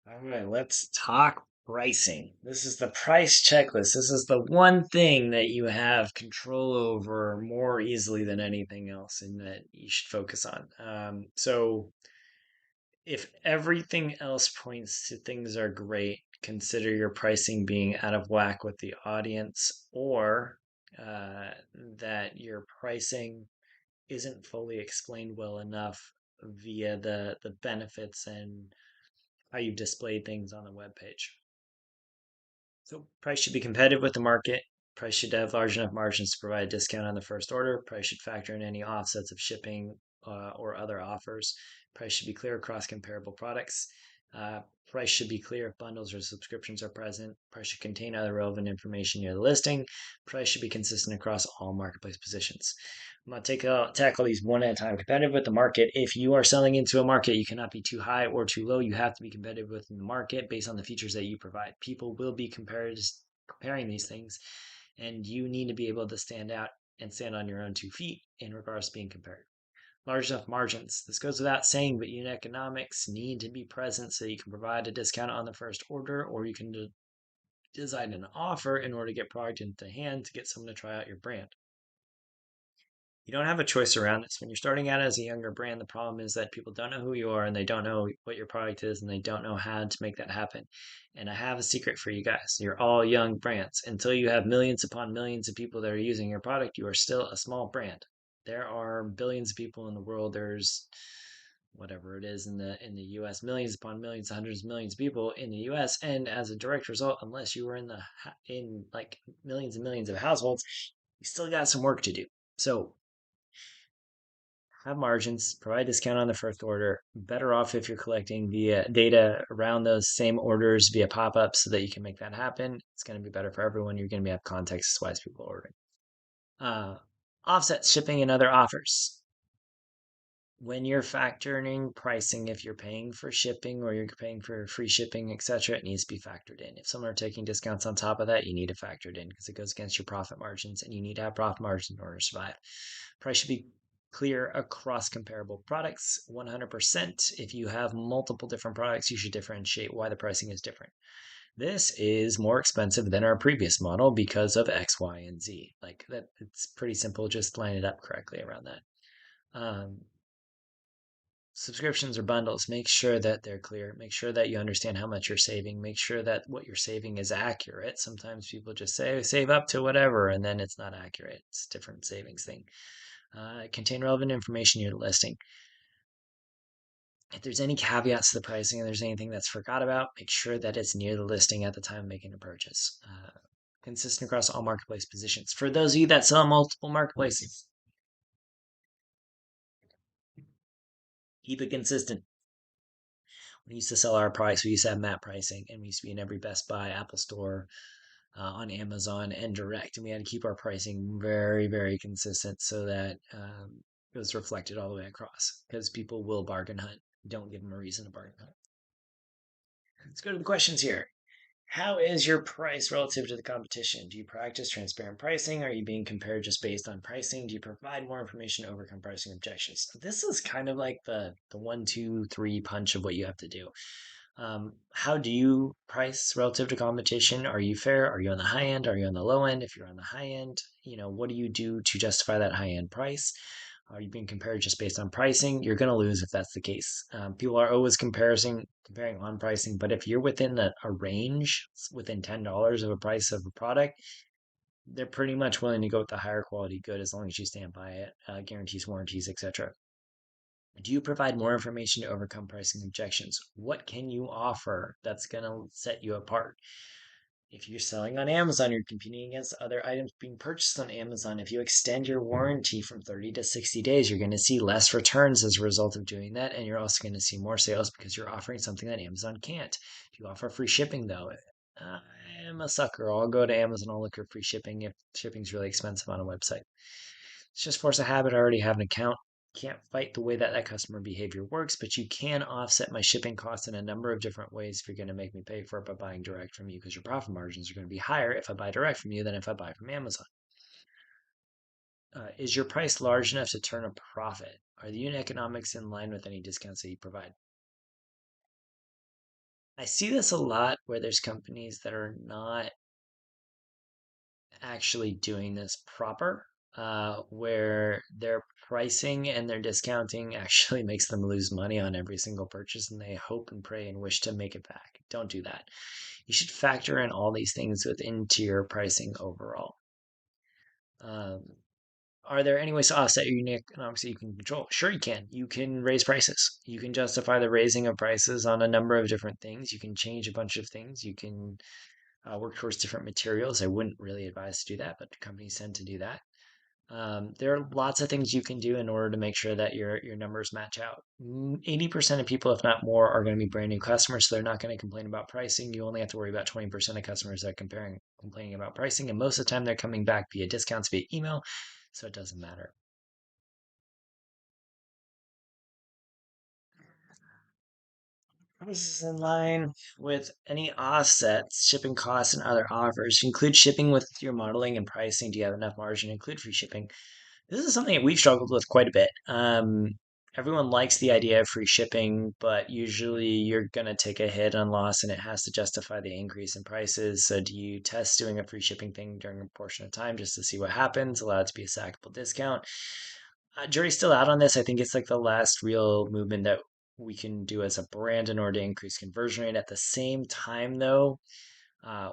All right, let's talk pricing. This is the price checklist. This is the one thing that you have control over more easily than anything else, and that you should focus on. So, if everything else points to things are great, consider your pricing being out of whack with the audience, or that your pricing isn't fully explained well enough via the benefits and how you've displayed things on the web page. So price should be competitive with the market. Price should have large enough margins to provide a discount on the first order. Price should factor in any offsets of shipping or other offers. Price should be clear across comparable products. Uh, Price should be clear if bundles or subscriptions are present. Price should contain other relevant information near the listing. Price should be consistent across all marketplace positions. I'm going to tackle these one at a time. Competitive with the market. If you are selling into a market, you cannot be too high or too low. You have to be competitive within the market based on the features that you provide. People will be comparing these things, and you need to be able to stand out and stand on your own 2 feet in regards to being compared. Large enough margins. This goes without saying, but unit economics need to be present so you can provide a discount on the first order, or you can design an offer in order to get product into hand to get someone to try out your brand. You don't have a choice around this. When you're starting out as a younger brand, the problem is that people don't know who you are and they don't know what your product is and they don't know how to make that happen. And I have a secret for you guys. You're all young brands. Until you have millions upon millions of people that are using your product, you are still a small brand. There are billions of people in the world. There's whatever it is in the US, millions upon millions, hundreds of millions of people in the US, and as a direct result, unless you were in like millions and millions of households, you still got some work to do. So have margins, provide discount on the first order. Better off if you're collecting via data around those same orders via pop-ups so that you can make that happen. It's going to be better for everyone. You're going to have context wise people ordering. Uh, Offset shipping and other offers. When you're factoring pricing, if you're paying for shipping or you're paying for free shipping, etc., it needs to be factored in. If someone are taking discounts on top of that, you need to factor it in because it goes against your profit margins, and you need to have profit margins in order to survive. Price should be clear across comparable products 100%. If you have multiple different products, you should differentiate why the pricing is different. This is more expensive than our previous model because of X, Y, and Z. Like that, it's pretty simple. Just line it up correctly around that. Um, Subscriptions or bundles, make sure that they're clear. Make sure that you understand how much you're saving. Make sure that what you're saving is accurate. Sometimes people just say save up to whatever, and then it's not accurate. It's a different savings thing. Contain relevant information in your listing. If there's any caveats to the pricing and there's anything that's forgot about, make sure that it's near the listing at the time of making a purchase. Consistent across all marketplace positions. For those of you that sell multiple marketplaces, keep it consistent. We used to sell our price. We used to have MAP pricing, and we used to be in every Best Buy, Apple Store, on Amazon, and direct. And we had to keep our pricing very, very consistent so that it was reflected all the way across because people will bargain hunt. Don't give them a reason to bargain hunt. Let's go to the questions here. How is your price relative to the competition? Do you practice transparent pricing? Are you being compared just based on pricing? Do you provide more information to overcome pricing objections? This is kind of like the one, two, three punch of what you have to do. How do you price relative to competition? Are you fair? Are you on the high end? Are you on the low end? If you're on the high end, what do you do to justify that high end price? Are you being compared just based on pricing? You're going to lose if that's the case. People are always comparing on pricing, but if you're within a range, within $10 of a price of a product, they're pretty much willing to go with the higher quality good as long as you stand by it, guarantees, warranties, etc. Do you provide more information to overcome pricing objections? What can you offer that's going to set you apart? If you're selling on Amazon, you're competing against other items being purchased on Amazon. If you extend your warranty from 30 to 60 days, you're going to see less returns as a result of doing that. And you're also going to see more sales because you're offering something that Amazon can't. If you offer free shipping, though, I'm a sucker. I'll go to Amazon, I'll look for free shipping if shipping's really expensive on a website. It's just force of habit. I already have an account. Can't fight the way that customer behavior works, but you can offset my shipping costs in a number of different ways if you're going to make me pay for it by buying direct from you because your profit margins are going to be higher if I buy direct from you than if I buy from Amazon. Is your price large enough to turn a profit? Are the unit economics in line with any discounts that you provide? I see this a lot where there's companies that are not actually doing this proper, where their pricing and their discounting actually makes them lose money on every single purchase, and they hope and pray and wish to make it back. Don't do that. You should factor in all these things into your pricing overall. Um, are there any ways to offset your unique economics that you can control? Sure, you can. You can raise prices. You can justify the raising of prices on a number of different things. You can change a bunch of things. You can work towards different materials. I wouldn't really advise to do that, but companies tend to do that. There are lots of things you can do in order to make sure that your numbers match out. 80% of people, if not more, are going to be brand new customers, so they're not going to complain about pricing. You only have to worry about 20% of customers that are complaining about pricing, and most of the time they're coming back via discounts via email, so it doesn't matter. This is in line with any offsets, shipping costs, and other offers. Include shipping with your modeling and pricing. Do you have enough margin? Include free shipping. This is something that we've struggled with quite a bit. Everyone likes the idea of free shipping, but usually you're going to take a hit on loss and it has to justify the increase in prices. So, do you test doing a free shipping thing during a portion of time just to see what happens? Allow it to be a stackable discount. Jury's still out on this. I think it's like the last real movement that we can do as a brand in order to increase conversion rate. At the same time, though,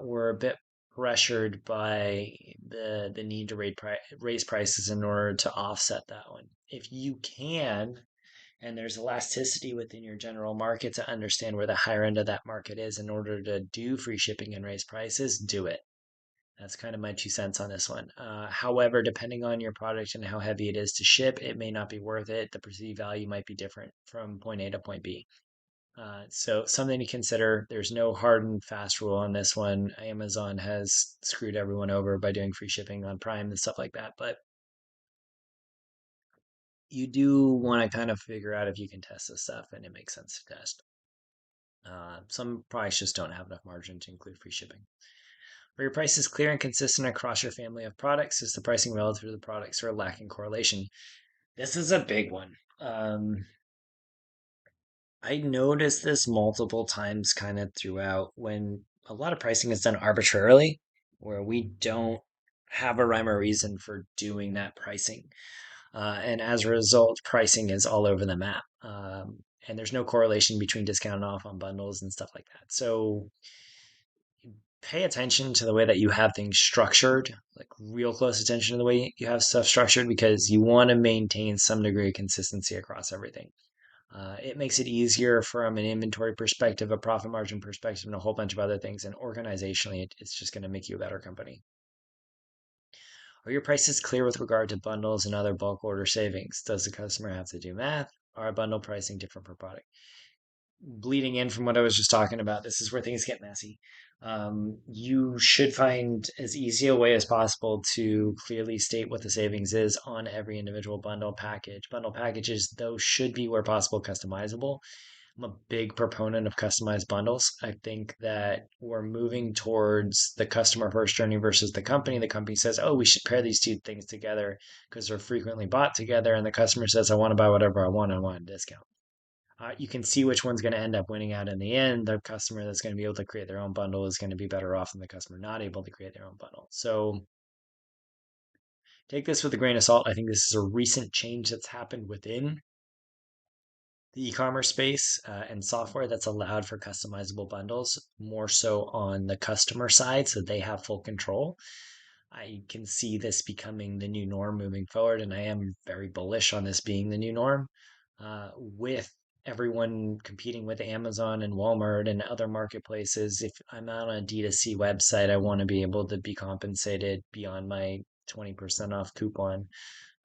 we're a bit pressured by the need to raise prices in order to offset that one. If you can, and there's elasticity within your general market to understand where the higher end of that market is in order to do free shipping and raise prices, do it. That's kind of my 2 cents on this one. However, depending on your product and how heavy it is to ship, it may not be worth it. The perceived value might be different from point A to point B. So something to consider. There's no hard and fast rule on this one. Amazon has screwed everyone over by doing free shipping on Prime and stuff like that. But you do want to kind of figure out if you can test this stuff and it makes sense to test. Some products just don't have enough margin to include free shipping. Where your price is clear and consistent across your family of products, is the pricing relative to the products or lacking correlation? This is a big one. I noticed this multiple times kind of throughout when a lot of pricing is done arbitrarily, where we don't have a rhyme or reason for doing that pricing. And as a result, pricing is all over the map. And there's no correlation between discount and off on bundles and stuff like that. So pay attention to the way that you have things structured, like real close attention to the way you have stuff structured, because you want to maintain some degree of consistency across everything. It makes it easier from an inventory perspective, a profit margin perspective, and a whole bunch of other things. And organizationally, it's just going to make you a better company. Are your prices clear with regard to bundles and other bulk order savings? Does the customer have to do math? Are bundle pricing different per product? Bleeding in from what I was just talking about, this is where things get messy. You should find as easy a way as possible to clearly state what the savings is on every individual bundle package. Bundle packages, though, should be where possible customizable. I'm a big proponent of customized bundles. I think that we're moving towards the customer first journey versus the company. The company says, oh, we should pair these two things together because they're frequently bought together. And the customer says, I want to buy whatever I want a discount. You can see which one's going to end up winning out in the end. The customer that's going to be able to create their own bundle is going to be better off than the customer not able to create their own bundle. So take this with a grain of salt. I think this is a recent change that's happened within the e-commerce space and software that's allowed for customizable bundles more so on the customer side so they have full control. I can see this becoming the new norm moving forward, and I am very bullish on this being the new norm. With everyone competing with Amazon and Walmart and other marketplaces, if I'm on a D2C website, I want to be able to be compensated beyond my 20% off coupon.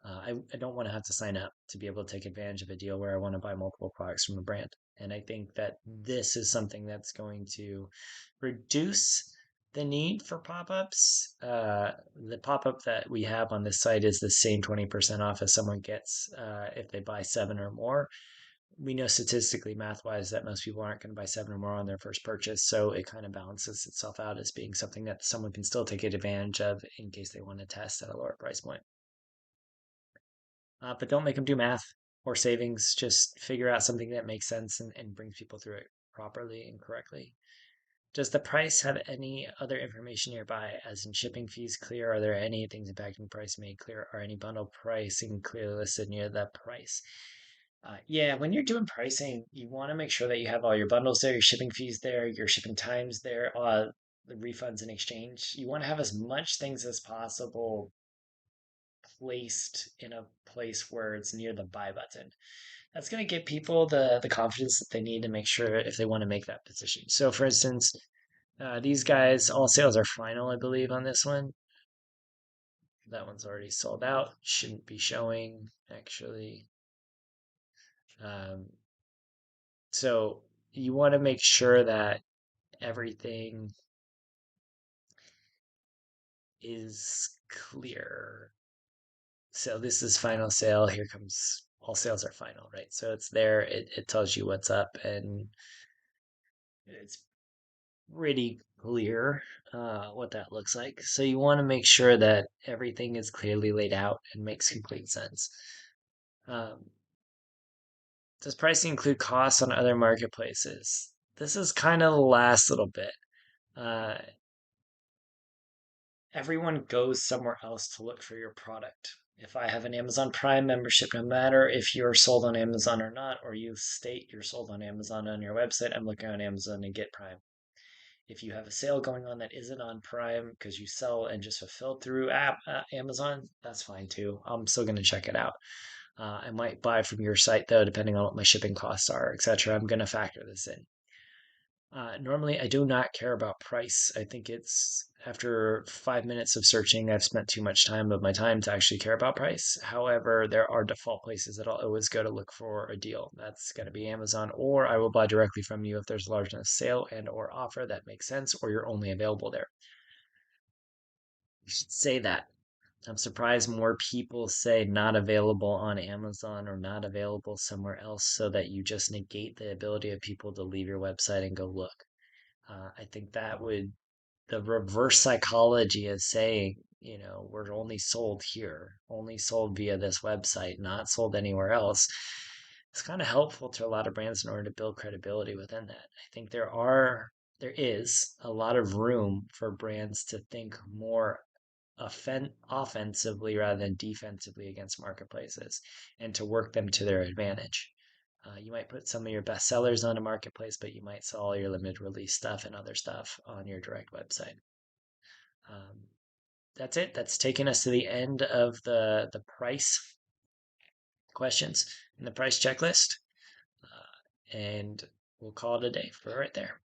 I don't want to have to sign up to be able to take advantage of a deal where I want to buy multiple products from a brand. And I think that this is something that's going to reduce the need for pop-ups. The pop-up that we have on this site is the same 20% off as someone gets if they buy seven or more. We know statistically, math-wise, that most people aren't going to buy seven or more on their first purchase. So it kind of balances itself out as being something that someone can still take advantage of in case they want to test at a lower price point. But don't make them do math or savings. Just figure out something that makes sense and brings people through it properly and correctly. Does the price have any other information nearby, as in shipping fees clear? Are there any things impacting price made clear? Are any bundle pricing clearly listed near the price? Yeah, when you're doing pricing, you want to make sure that you have all your bundles there, your shipping fees there, your shipping times there, the refunds and exchange. You want to have as much things as possible placed in a place where it's near the buy button. That's going to give people the confidence that they need to make sure if they want to make that decision. So, for instance, these guys, all sales are final, I believe, on this one. That one's already sold out. Shouldn't be showing, actually. Um, so you want to make sure that everything is clear. So this is final sale. Here comes all sales are final, right? So it's there. It tells you what's up, and it's pretty clear what that looks like. So you want to make sure that everything is clearly laid out and makes complete sense. Um, does pricing include costs on other marketplaces? This is kind of the last little bit. Uh, Everyone goes somewhere else to look for your product. If I have an Amazon Prime membership, no matter if you're sold on Amazon or not, or you state you're sold on Amazon on your website, I'm looking on Amazon and get Prime. If you have a sale going on that isn't on Prime because you sell and just fulfill through Amazon, that's fine too. I'm still going to check it out. I might buy from your site though, depending on what my shipping costs are, etc. I'm going to factor this in. Normally, I do not care about price. I think it's after 5 minutes of searching, I've spent too much time of my time to actually care about price. However, there are default places that I'll always go to look for a deal. That's going to be Amazon, or I will buy directly from you if there's a large enough sale and or offer that makes sense, or you're only available there. You should say that. I'm surprised more people say not available on Amazon or not available somewhere else so that you just negate the ability of people to leave your website and go look. I think that would the reverse psychology is saying, we're only sold here, only sold via this website, not sold anywhere else. It's kind of helpful to a lot of brands in order to build credibility within that. I think there is a lot of room for brands to think more offensively rather than defensively against marketplaces and to work them to their advantage. You might put some of your best sellers on a marketplace, but you might sell all your limited release stuff and other stuff on your direct website. Um, that's it. That's taken us to the end of the price questions and the price checklist. And we'll call it a day for right there.